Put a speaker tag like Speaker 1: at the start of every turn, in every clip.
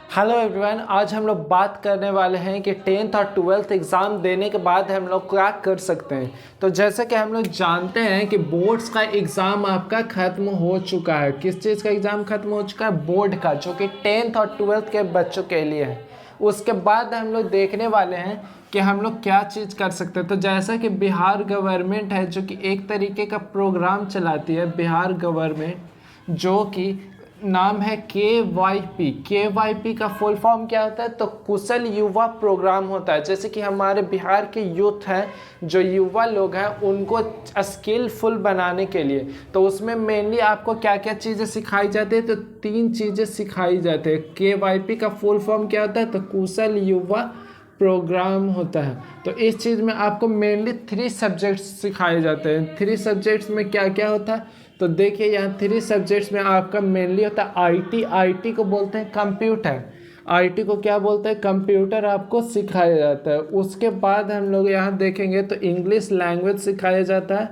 Speaker 1: Hello everyone, आज हम लोग बात करने वाले हैं कि 10th और 12th एग्ज़ाम देने के बाद हम लोग क्या कर सकते हैं। तो जैसा कि हम लोग जानते हैं कि बोर्ड्स का एग्ज़ाम आपका ख़त्म हो चुका है। किस चीज़ का एग्ज़ाम ख़त्म हो चुका है? बोर्ड का, जो कि 10th और 12th के बच्चों के लिए है। उसके बाद हम लोग देखने वाले हैं कि हम लोग क्या चीज़ कर सकते हैं। तो जैसा कि बिहार गवर्नमेंट है जो कि एक तरीके का प्रोग्राम चलाती है, बिहार गवर्नमेंट, जो कि नाम है KYP का फुल फॉर्म क्या होता है? तो कुशल युवा प्रोग्राम होता है। जैसे कि हमारे बिहार के यूथ हैं, जो युवा लोग हैं, उनको स्किलफुल बनाने के लिए, तो उसमें मेनली आपको क्या क्या चीज़ें सिखाई जाती है? तो 3 चीज़ें सिखाई जाती है। KYP का फुल फॉर्म क्या होता है? तो कुशल युवा प्रोग्राम होता है। तो इस चीज़ में आपको मेनली 3 सब्जेक्ट्स सिखाए जाते हैं। 3 सब्जेक्ट्स में क्या क्या होता है? तो देखिए, यहाँ 3 सब्जेक्ट्स में आपका मेनली होता है आईटी को बोलते हैं कंप्यूटर। आईटी को क्या बोलते हैं? कंप्यूटर आपको सिखाया जाता है। उसके बाद हम लोग यहाँ देखेंगे तो इंग्लिश लैंग्वेज सिखाया जाता है,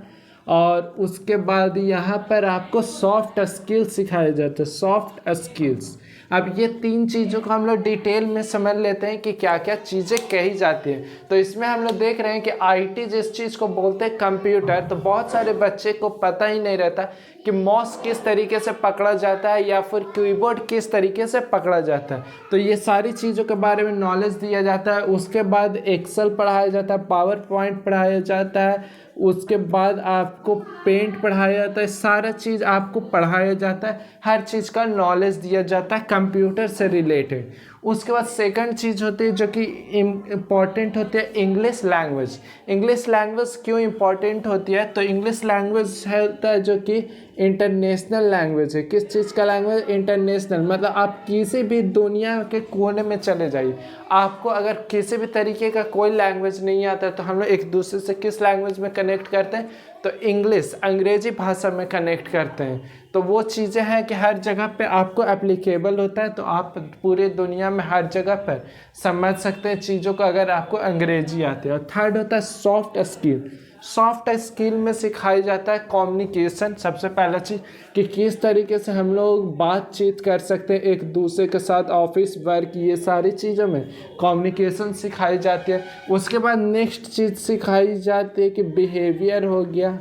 Speaker 1: और उसके बाद यहाँ पर आपको सॉफ्ट स्किल्स सिखाए जाते हैं, सॉफ्ट स्किल्स। अब ये 3 चीज़ों को हम लोग डिटेल में समझ लेते हैं कि क्या क्या चीज़ें कही जाती हैं। तो इसमें हम लोग देख रहे हैं कि आईटी जिस चीज़ को बोलते हैं कंप्यूटर, तो बहुत सारे बच्चे को पता ही नहीं रहता कि माउस किस तरीके से पकड़ा जाता है या फिर कीबोर्ड किस तरीके से पकड़ा जाता है। तो ये सारी चीज़ों के बारे में नॉलेज दिया जाता है। उसके बाद एक्सेल पढ़ाया जाता है, पावर पॉइंट पढ़ाया जाता है, उसके बाद आपको पेंट पढ़ाया जाता है। सारा चीज़ आपको पढ़ाया जाता है, हर चीज़ का नॉलेज दिया जाता है कंप्यूटर से रिलेटेड। उसके बाद सेकंड चीज़ होती है जो कि इम्पॉर्टेंट होती है, इंग्लिश लैंग्वेज। इंग्लिश लैंग्वेज क्यों इम्पॉर्टेंट होती है? तो इंग्लिश लैंग्वेज होता है जो कि इंटरनेशनल लैंग्वेज है। किस चीज़ का लैंग्वेज? इंटरनेशनल। मतलब आप किसी भी दुनिया के कोने में चले जाइए, आपको अगर किसी भी तरीके का कोई लैंग्वेज नहीं आता, तो हम लोग एक दूसरे से किस लैंग्वेज में कनेक्ट करते हैं? तो इंग्लिश, अंग्रेजी भाषा में कनेक्ट करते हैं। तो वो चीज़ें हैं कि हर जगह पे आपको एप्लीकेबल होता है, तो आप पूरे दुनिया में हर जगह पर समझ सकते हैं चीज़ों को, अगर आपको अंग्रेजी आती है। और थर्ड होता है सॉफ्ट स्किल। सॉफ्ट स्किल में सिखाई जाता है कम्युनिकेशन। सबसे पहला चीज़ कि किस तरीके से हम लोग बातचीत कर सकते हैं एक दूसरे के साथ, ऑफिस वर्क, ये सारी चीज़ों में कम्युनिकेशन सिखाई जाती है। उसके बाद नेक्स्ट चीज़ सिखाई जाती है कि बिहेवियर हो गया,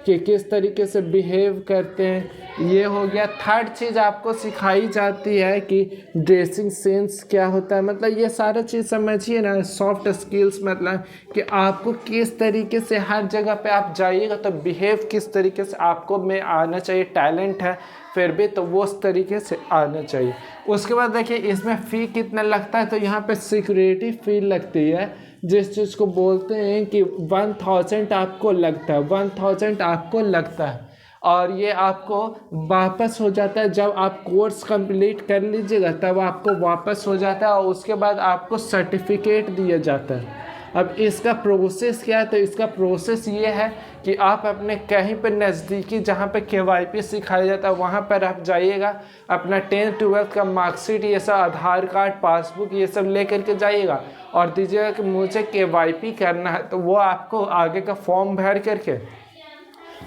Speaker 1: कि किस तरीके से बिहेव करते हैं, ये हो गया। थर्ड चीज़ आपको सिखाई जाती है कि ड्रेसिंग सेंस क्या होता है। मतलब ये सारा चीज़ समझिए ना, सॉफ्ट स्किल्स मतलब कि आपको किस तरीके से हर जगह पे आप जाइएगा तो बिहेव किस तरीके से आपको में आना चाहिए। टैलेंट है फिर भी, तो वो उस तरीके से आना चाहिए। उसके बाद देखिए इसमें फ़ी कितना लगता है? तो यहाँ पे सिक्योरिटी फ़ी लगती है, जिस चीज़ को बोलते हैं कि 1000 आपको लगता है, 1000 आपको लगता है। और ये आपको वापस हो जाता है जब आप कोर्स कंप्लीट कर लीजिएगा, तब आपको वापस हो जाता है, और उसके बाद आपको सर्टिफिकेट दिया जाता है। अब इसका प्रोसेस क्या है? तो इसका प्रोसेस ये है कि आप अपने कहीं पर नज़दीकी जहाँ पे KYP सिखाया जाता है वहाँ पर आप जाइएगा, अपना 10th 12th का मार्कशीट, ये सब आधार कार्ड, पासबुक, ये सब ले करके जाइएगा और दीजिएगा कि मुझे KYP करना है। तो वो आपको आगे का फॉर्म भर करके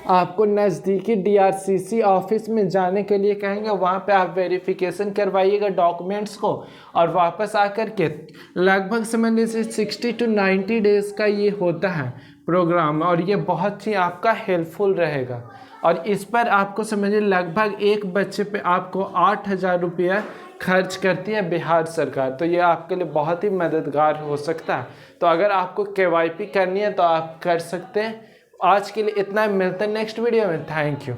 Speaker 1: आपको नज़दीकी DRCC ऑफिस में जाने के लिए कहेंगे। वहाँ पे आप वेरिफिकेशन करवाइएगा डॉक्यूमेंट्स को, और वापस आकर के लगभग समझ लीजिए 60 to 90 डेज़ का ये होता है प्रोग्राम, और ये बहुत ही आपका हेल्पफुल रहेगा। और इस पर आपको समझिए लगभग एक बच्चे पे आपको 8000 रुपया खर्च करती है बिहार सरकार। तो ये आपके लिए बहुत ही मददगार हो सकता है। तो अगर आपको KYP करनी है तो आप कर सकते हैं। आज के लिए इतना, मिलते हैं नेक्स्ट वीडियो में। Thank you.